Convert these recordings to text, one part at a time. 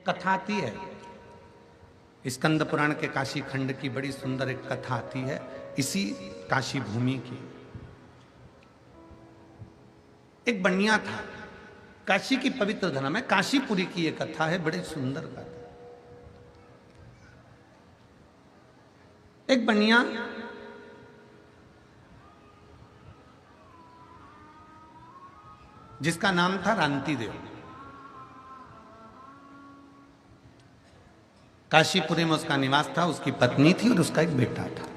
कथा आती है स्कंद पुराण के काशी खंड की, बड़ी सुंदर एक कथा आती है इसी काशी भूमि की। एक बनिया था, काशी की पवित्र धरा में काशीपुरी की एक कथा है, बड़ी सुंदर कथा। एक बनिया जिसका नाम था रांति देव, काशीपुरी में उसका निवास था, उसकी पत्नी थी और उसका एक बेटा था।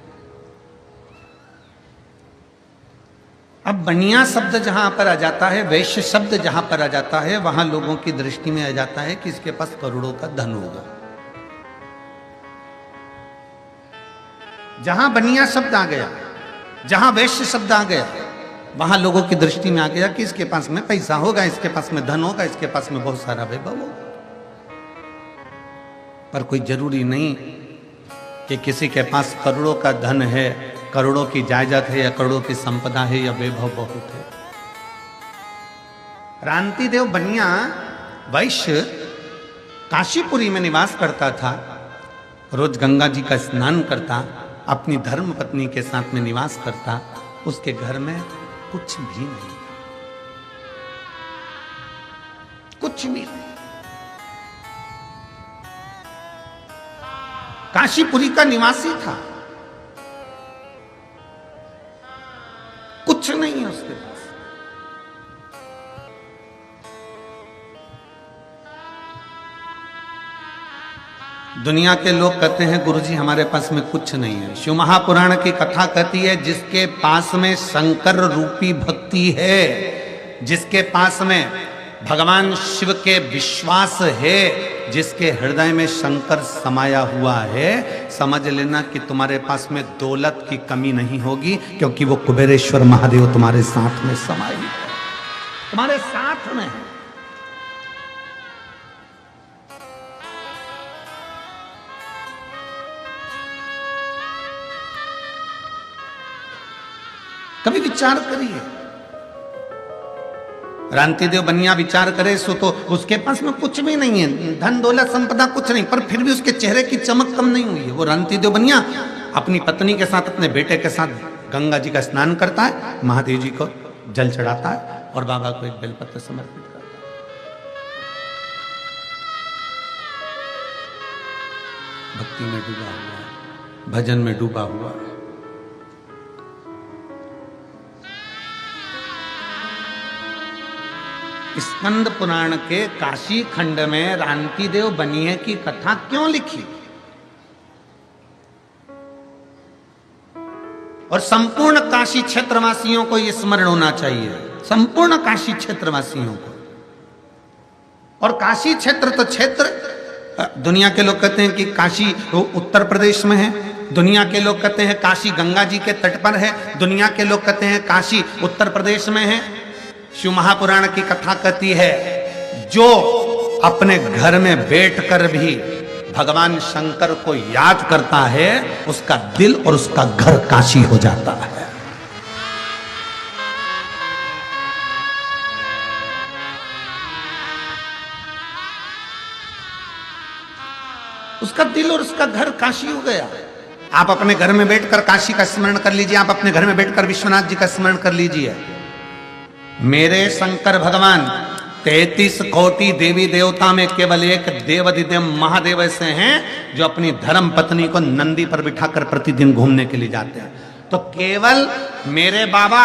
अब बनिया शब्द जहां पर आ जाता है, वैश्य शब्द जहां पर आ जाता है, वहां लोगों की दृष्टि में आ जाता है कि इसके पास करोड़ों का धन होगा। जहां बनिया शब्द आ गया, जहां वैश्य शब्द आ गया, वहां लोगों की दृष्टि में आ गया कि इसके पास में पैसा होगा, इसके पास में धन होगा, इसके पास में बहुत सारा वैभव होगा। पर कोई जरूरी नहीं कि किसी के पास करोड़ों का धन है, करोड़ों की जायदाद है, या करोड़ों की संपदा है, या वैभव बहुत है। रांति देव बनिया वैश्य काशीपुरी में निवास करता था, रोज गंगा जी का स्नान करता, अपनी धर्म पत्नी के साथ में निवास करता। उसके घर में कुछ भी नहीं, कुछ भी नहीं। काशीपुरी का निवासी था, कुछ नहीं है उसके पास। दुनिया के लोग कहते हैं गुरुजी हमारे पास में कुछ नहीं है। शिव महापुराण की कथा कहती है जिसके पास में शंकर रूपी भक्ति है, जिसके पास में भगवान शिव के विश्वास है, जिसके हृदय में शंकर समाया हुआ है, समझ लेना कि तुम्हारे पास में दौलत की कमी नहीं होगी, क्योंकि वो कुबेरेश्वर महादेव तुम्हारे साथ में समाये है, तुम्हारे साथ में है। कभी विचार करिए, रांति देव बनिया विचार करे सो तो उसके पास में कुछ भी नहीं है, धन दौलत संपदा कुछ नहीं, पर फिर भी उसके चेहरे की चमक कम नहीं हुई है। वो रांति देव बनिया अपनी पत्नी के साथ, अपने बेटे के साथ गंगा जी का स्नान करता है, महादेव जी को जल चढ़ाता है और बाबा को एक बेलपत्र समर्पित करता है। भक्ति में डूबा हुआ है, भजन में डूबा हुआ है। स्कंद पुराण के काशी खंड में रांति देव बनिए की कथा क्यों लिखी, और संपूर्ण काशी क्षेत्रवासियों को यह स्मरण होना चाहिए, संपूर्ण काशी क्षेत्रवासियों को। और काशी क्षेत्र तो क्षेत्र, दुनिया के लोग कहते हैं कि काशी उत्तर प्रदेश में है, दुनिया के लोग कहते हैं काशी गंगा जी के तट पर है, दुनिया के लोग कहते हैं काशी उत्तर प्रदेश में है। शिव महापुराण की कथा कहती है जो अपने घर में बैठकर भी भगवान शंकर को याद करता है, उसका दिल और उसका घर काशी हो जाता है। उसका दिल और उसका घर काशी हो गया। आप अपने घर में बैठकर काशी का स्मरण कर लीजिए, आप अपने घर में बैठकर विश्वनाथ जी का स्मरण कर लीजिए। मेरे शंकर भगवान 33 कोटि देवी देवता में केवल एक देवाधिदेव महादेव ऐसे हैं जो अपनी धर्म पत्नी को नंदी पर बिठाकर प्रतिदिन घूमने के लिए जाते हैं। तो केवल मेरे बाबा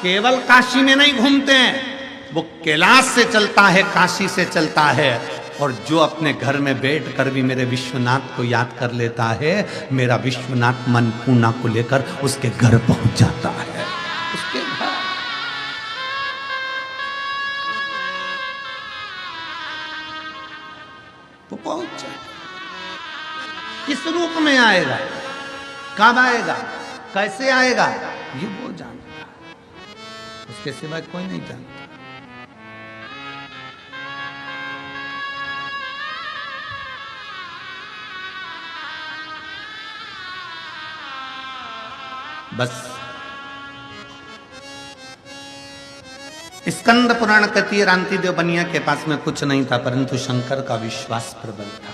केवल काशी में नहीं घूमते हैं, वो कैलाश से चलता है, काशी से चलता है। और जो अपने घर में बैठ कर भी मेरे विश्वनाथ को याद कर लेता है, मेरा विश्वनाथ मन पूर्णा को लेकर उसके घर पहुंच जाता है। उसके घर वो पहुंच जाए। किस रूप में आएगा, कब आएगा, कैसे आएगा, ये वो जानता है, उसके सिवा कोई नहीं जानता। बस स्कंद पुराण कहती है रांति देव बनिया के पास में कुछ नहीं था, परंतु शंकर का विश्वास प्रबल था।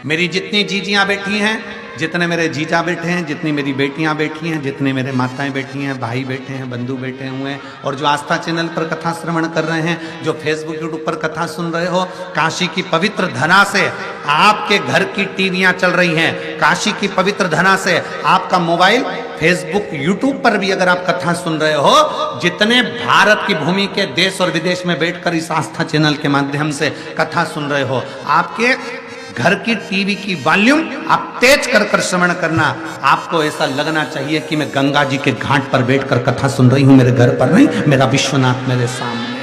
मेरी जितनी जीजियां बैठी हैं, जितने मेरे जीजा बैठे हैं, जितनी मेरी बेटियां बैठी हैं, जितने मेरे माताएं बैठी हैं, भाई बैठे हैं, बंधु बैठे हुए हैं, और जो आस्था चैनल पर कथा श्रवण कर रहे हैं, जो फेसबुक यूट्यूब पर कथा सुन रहे हो, काशी की पवित्र धरा से आपके घर की टीवियां चल रही हैं, काशी की पवित्र धरा से आपका मोबाइल फेसबुक यूट्यूब पर भी अगर आप कथा सुन रहे हो, जितने भारत की भूमि के देश और विदेश में बैठकर इस आस्था चैनल के माध्यम से कथा सुन रहे हो, आपके घर की टीवी की वॉल्यूम आप तेज कर श्रवण करना। आपको ऐसा लगना चाहिए कि मैं गंगा जी के घाट पर बैठकर कथा सुन रही हूं, मेरे घर पर नहीं, मेरा विश्वनाथ मेरे सामने,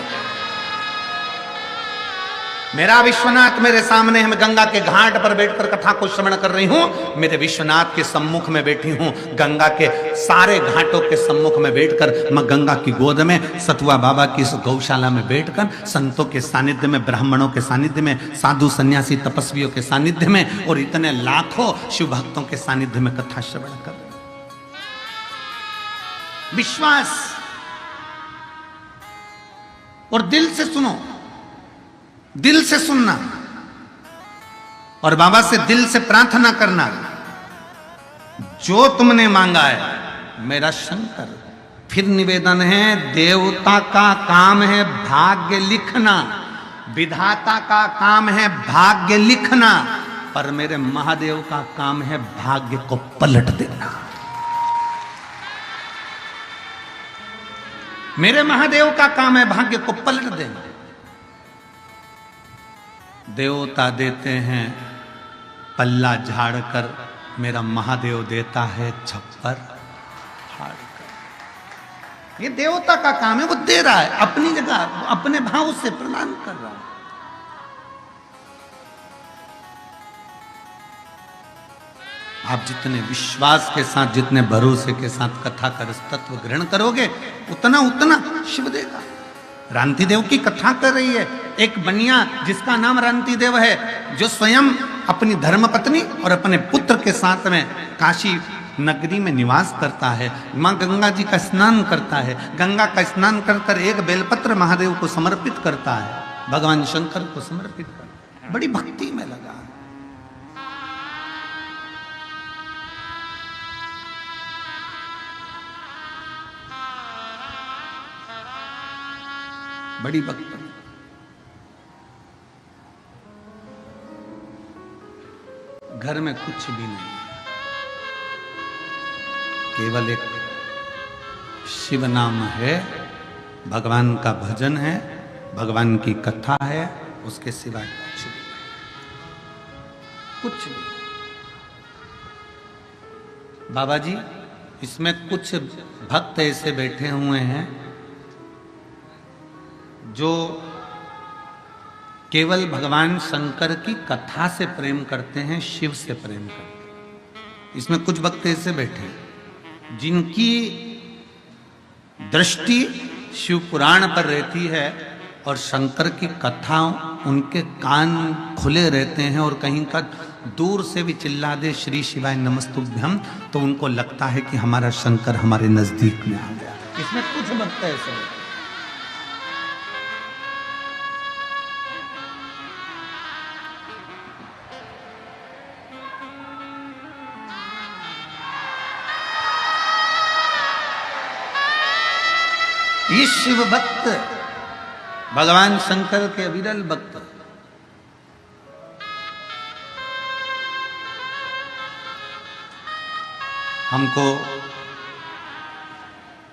मेरा विश्वनाथ मेरे सामने है। मैं गंगा के घाट पर बैठकर कथा को श्रवण कर रही हूं, मेरे विश्वनाथ के सम्मुख में बैठी हूं, गंगा के सारे घाटों के सम्मुख में बैठकर मैं गंगा की गोद में सतुआ बाबा की इस गौशाला में बैठकर संतों के सानिध्य में, ब्राह्मणों के सानिध्य में, साधु सन्यासी तपस्वियों के सानिध्य में और इतने लाखों शिव भक्तों के सानिध्य में कथा श्रवण कर रही हूं। विश्वास और दिल से सुनो, दिल से सुनना और बाबा से दिल से प्रार्थना करना, जो तुमने मांगा है मेरा शंकर। फिर निवेदन है, देवता का काम है भाग्य लिखना, विधाता का काम है भाग्य लिखना, पर मेरे महादेव का काम है भाग्य को पलट देना। मेरे महादेव का काम है भाग्य को पलट देना। देवता देते हैं पल्ला झाड़कर, मेरा महादेव देता है छप्पर फाड़कर। ये देवता का काम है, वो दे रहा है अपनी जगह, अपने भाव से प्रदान कर रहा है। आप जितने विश्वास के साथ, जितने भरोसे के साथ कथा कर तत्व ग्रहण करोगे, उतना उतना शिव देगा। रांति देव की कथा कर रही है एक बनिया जिसका नाम रांति देव है, जो स्वयं अपनी धर्मपत्नी और अपने पुत्र के साथ में काशी नगरी में निवास करता है। मां गंगा जी का स्नान करता है, गंगा का स्नान कर एक बेलपत्र महादेव को समर्पित करता है, भगवान शंकर को समर्पित करता है, बड़ी भक्ति में लगा। बड़ी भक्ति। घर में कुछ भी नहीं, केवल एक शिव नाम है, भगवान का भजन है, भगवान की कथा है, उसके सिवाय कुछ भी नहीं, कुछ भी। बाबा जी, इसमें कुछ भक्त ऐसे बैठे हुए हैं जो केवल भगवान शंकर की कथा से प्रेम करते हैं, शिव से प्रेम करते हैं। इसमें कुछ भक्त ऐसे बैठे जिनकी दृष्टि शिव पुराण पर रहती है और शंकर की कथा, उनके कान खुले रहते हैं, और कहीं का दूर से भी चिल्ला दे श्री शिवाय नमस्तुभ्यम, तो उनको लगता है कि हमारा शंकर हमारे नजदीक में आ गया। इसमें कुछ भक्त ऐसे हैं। ये शिव भक्त भगवान शंकर के विरल भक्त, हमको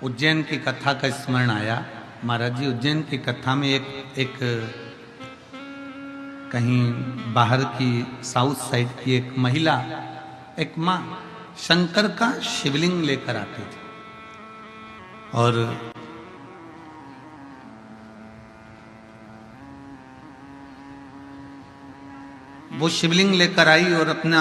उज्जैन की कथा का स्मरण आया। महाराज जी, उज्जैन की कथा में एक कहीं बाहर की साउथ साइड की एक महिला, एक माँ शंकर का शिवलिंग लेकर आती थी, और वो शिवलिंग लेकर आई और अपना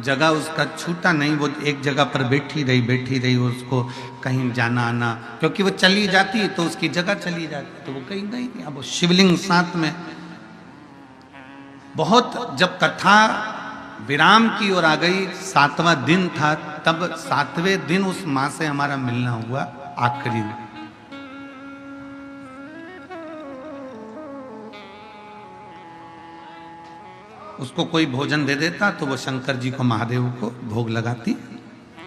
जगह उसका छूटा नहीं, वो एक जगह पर बैठी रही, उसको कहीं जाना आना, क्योंकि वो चली जाती तो उसकी जगह चली जाती, तो वो कहीं गई नहीं। अब वो शिवलिंग साथ में, बहुत जब कथा विराम की ओर आ गई, 7वां दिन था, तब 7वें दिन उस माँ से हमारा मिलना हुआ, आखिरी दिन। उसको कोई भोजन दे देता तो वो शंकर जी को, महादेव को भोग लगाती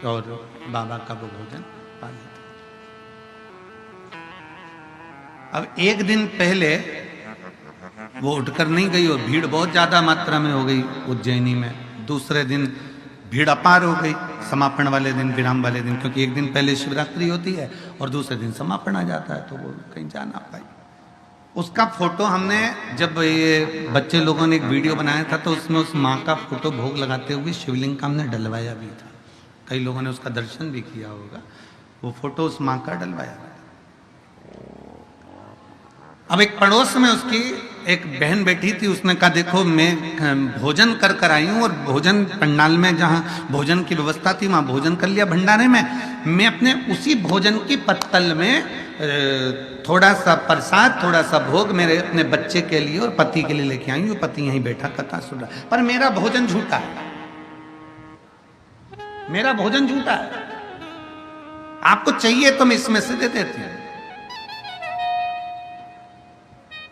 और बाबा का वो भोजन पा लेता। अब एक दिन पहले वो उठकर नहीं गई और भीड़ बहुत ज्यादा मात्रा में हो गई उज्जैनी में। दूसरे दिन भीड़ अपार हो गई, समापन वाले दिन, विराम वाले दिन, क्योंकि एक दिन पहले शिवरात्रि होती है और दूसरे दिन समापन आ जाता है, तो वो कहीं जा ना पाई। उसका फोटो हमने, जब ये बच्चे लोगों ने एक वीडियो बनाया था तो उसमें उस माँ का फोटो भोग लगाते हुए शिवलिंग का हमने डलवाया भी था। कई लोगों ने उसका दर्शन भी किया होगा। वो फोटो उस माँ का डलवाया। अब एक पड़ोस में उसकी एक बहन बैठी थी, उसने कहा देखो मैं भोजन कर कर आई हूँ और भोजन पंडाल में जहाँ भोजन की व्यवस्था थी वहाँ भोजन कर लिया भंडारे में। मैं अपने उसी भोजन की पत्तल में थोड़ा सा प्रसाद, थोड़ा सा भोग मेरे अपने बच्चे के लिए और पति के लिए लेके आई हूँ। पति यहीं बैठा कथा सुन रहा, पर मेरा भोजन झूठा है, मेरा भोजन झूठा है। आपको चाहिए तो मैं इसमें से दे देती हूँ,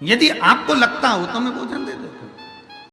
यदि आपको लगता हो तो मैं भोजन दे देता हूं।